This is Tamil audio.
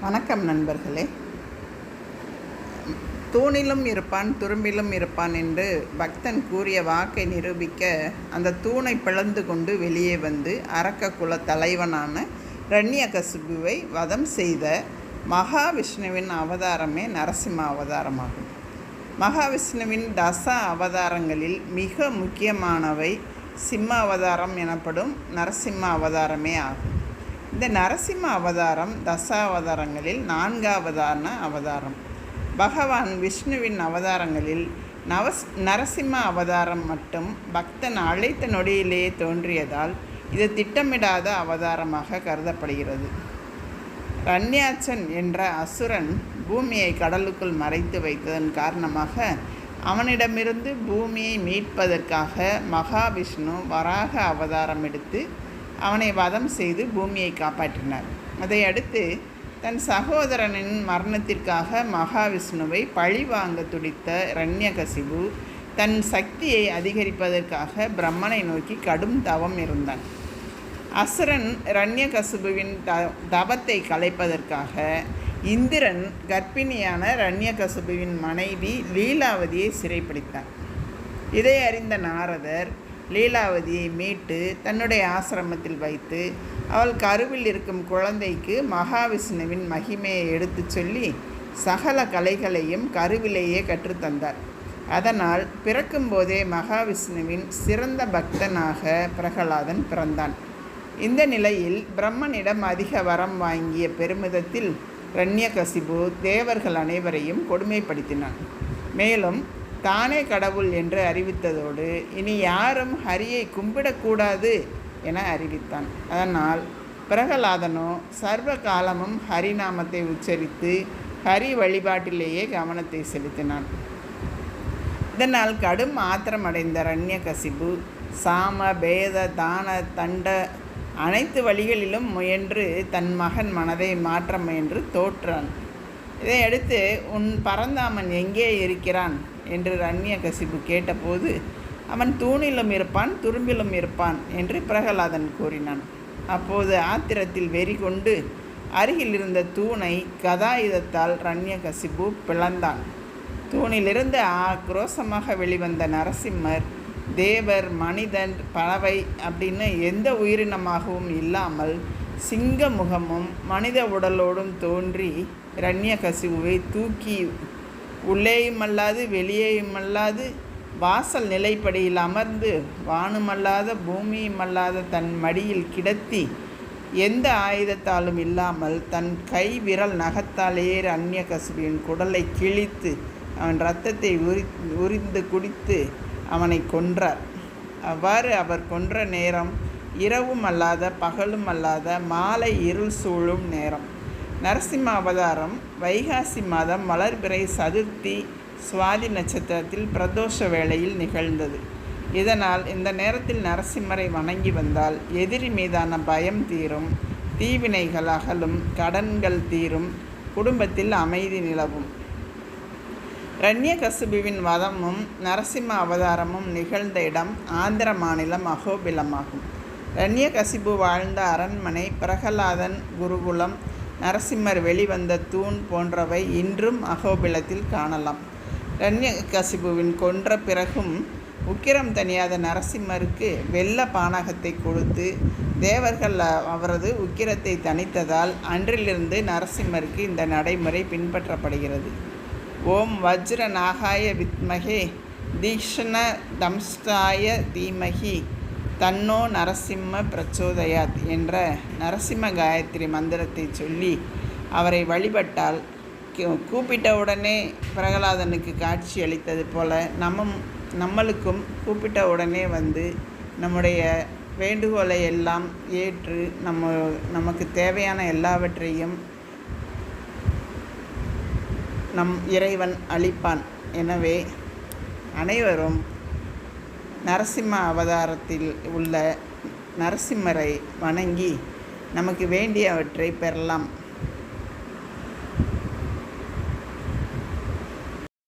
வணக்கம் நண்பர்களே. தூணிலும் இருப்பான் துரும்பிலும் இருப்பான் என்று பக்தன் கூறிய வாக்கை நிரூபிக்க அந்த தூணை பிளந்து கொண்டு வெளியே வந்து அரக்க குல தலைவனான இரண்யகசிபுவை வதம் செய்த மகாவிஷ்ணுவின் அவதாரமே நரசிம்ம அவதாரமாகும். மகாவிஷ்ணுவின் தச அவதாரங்களில் மிக முக்கியமானவை சிம்ம அவதாரம் எனப்படும் நரசிம்ம அவதாரமே ஆகும். இந்த நரசிம்ம அவதாரம் தசாவதாரங்களில் 4வது அவதாரம். பகவான் விஷ்ணுவின் அவதாரங்களில் நரசிம்ம அவதாரம் மட்டும் பக்தன் அழைத்த நொடியிலேயே தோன்றியதால் இது திட்டமிடாத அவதாரமாக கருதப்படுகிறது. ரண்யாட்சன் என்ற அசுரன் பூமியை கடலுக்குள் மறைத்து வைத்ததன் காரணமாக அவனிடமிருந்து பூமியை மீட்பதற்காக மகாவிஷ்ணு வராக அவதாரம் எடுத்து அவனை வதம் செய்து பூமியை காப்பாற்றினார். அதையடுத்து தன் சகோதரனின் மரணத்திற்காக மகாவிஷ்ணுவை பழி வாங்க துடித்த இரண்யகசிபு தன் சக்தியை அதிகரிப்பதற்காக பிரம்மனை நோக்கி கடும் தவம் இருந்தான். அசுரன் இரண்யகசிபுவின் தவத்தை கலைப்பதற்காக இந்திரன் கர்ப்பிணியான இரண்யகசிபுவின் மனைவி லீலாவதியை சிறைப்பிடித்தார். இதை அறிந்த நாரதர் லீலாவதியை மீட்டு தன்னுடைய ஆசிரமத்தில் வைத்து அவள் கருவில் இருக்கும் குழந்தைக்கு மகாவிஷ்ணுவின் மகிமையை எடுத்து சொல்லி சகல கலைகளையும் கருவிலேயே கற்றுத்தந்தார். அதனால் பிறக்கும்போதே மகாவிஷ்ணுவின் சிறந்த பக்தனாக பிரகலாதன் பிறந்தான். இந்த நிலையில் பிரம்மனிடம் அதிக வரம் வாங்கிய பெருமிதத்தில் இரண்யகசிபு தேவர்கள் அனைவரையும் கொடுமைப்படுத்தினான். மேலும் தானே கடவுள் என்று அறிவித்ததோடு இனி யாரும் ஹரியை கும்பிடக்கூடாது என அறிவித்தான். அதனால் பிரகலாதனோ சர்வ காலமும் ஹரிநாமத்தை உச்சரித்து ஹரி வழிபாட்டிலேயே கவனத்தை செலுத்தினான். இதனால் கடும் ஆத்திரமடைந்த இரண்யகசிபு சாம பேத தான தண்ட அனைத்து வழிகளிலும் முயன்று தன் மகன் மனதை மாற்ற முயன்று தோற்றான். இதையடுத்து உன் பரந்தாமன் எங்கே இருக்கிறான் என்று இரண்யகசிபு கேட்டபோது அவன் தூணிலும் இருப்பான் துரும்பிலும் இருப்பான் என்று பிரகலாதன் கூறினான். அப்போது ஆத்திரத்தில் வெறி கொண்டு அருகில் இருந்த தூணை கதாயுதத்தால் இரண்யகசிபு பிளந்தான். தூணிலிருந்து ஆக்ரோஷமாக வெளிவந்த நரசிம்மர் தேவர் மனிதன் பறவை அப்படின்னு எந்த உயிரினமாகவும் இல்லாமல் சிங்க முகமும் மனித உடலோடும் தோன்றி இரண்யகசிபுவை தூக்கி உள்ளேயுமல்லாது வெளியேயுமல்லாது வாசல் நிலைப்படியில் அமர்ந்து வானுமல்லாத பூமியுமல்லாத தன் மடியில் கிடத்தி எந்த ஆயுதத்தாலும் இல்லாமல் தன் கை விரல் நகத்தாலேயே இரண்யகசிபுவின் குடலை கிழித்து அவன் இரத்தத்தை உரிந்து குடித்து அவனை கொன்றார். அவ்வாறு அவர் கொன்ற நேரம் இரவும் அல்லாத பகலும் அல்லாத மாலை இருள் சூழும் நேரம். நரசிம்ம அவதாரம் வைகாசி மாதம் வளர்பிறை சதுர்த்தி சுவாதி நட்சத்திரத்தில் பிரதோஷ வேளையில் நிகழ்ந்தது. இதனால் இந்த நேரத்தில் நரசிம்மரை வணங்கி வந்தால் எதிரி மீதான பயம் தீரும், தீவினைகள் அகலும், கடன்கள் தீரும், குடும்பத்தில் அமைதி நிலவும். இரண்யகசிபுவின் வதமும் நரசிம்ம அவதாரமும் நிகழ்ந்த இடம் ஆந்திர மாநிலம் அகோபிலமாகும். இரண்யகசிபு வாழ்ந்த அரண்மனை, பிரகலாதன் குருகுலம், நரசிம்மர் வெளிவந்த தூண் போன்றவை இன்றும் அகோபிலத்தில் காணலாம். இரண்யகசிபுவின் கொன்ற பிறகும் உக்கிரம் தணியாத நரசிம்மருக்கு வெள்ள பானகத்தை கொடுத்து தேவர்கள் அவரது உக்கிரத்தை தணித்ததால் அன்றிலிருந்து நரசிம்மருக்கு இந்த நடைமுறை பின்பற்றப்படுகிறது. ஓம் வஜ்ர நாகாய வித்மகே தீக்ஷ்ண தம்ஷ்டாய தீமகி தன்னோ நரசிம்ம பிரச்சோதயாத் என்ற நரசிம்ம காயத்ரி மந்திரத்தை சொல்லி அவரை வழிபட்டால் கூப்பிட்டவுடனே பிரகலாதனுக்கு காட்சி அளித்தது போல நம்மளுக்கும் கூப்பிட்ட உடனே வந்து நம்முடைய வேண்டுகோளை எல்லாம் ஏற்று நமக்கு தேவையான எல்லாவற்றையும் நம் இறைவன் அளிப்பான். எனவே அனைவரும் நரசிம்ம அவதாரத்தில் உள்ள நரசிம்மரை வணங்கி நமக்கு வேண்டியவற்றை பெறலாம்.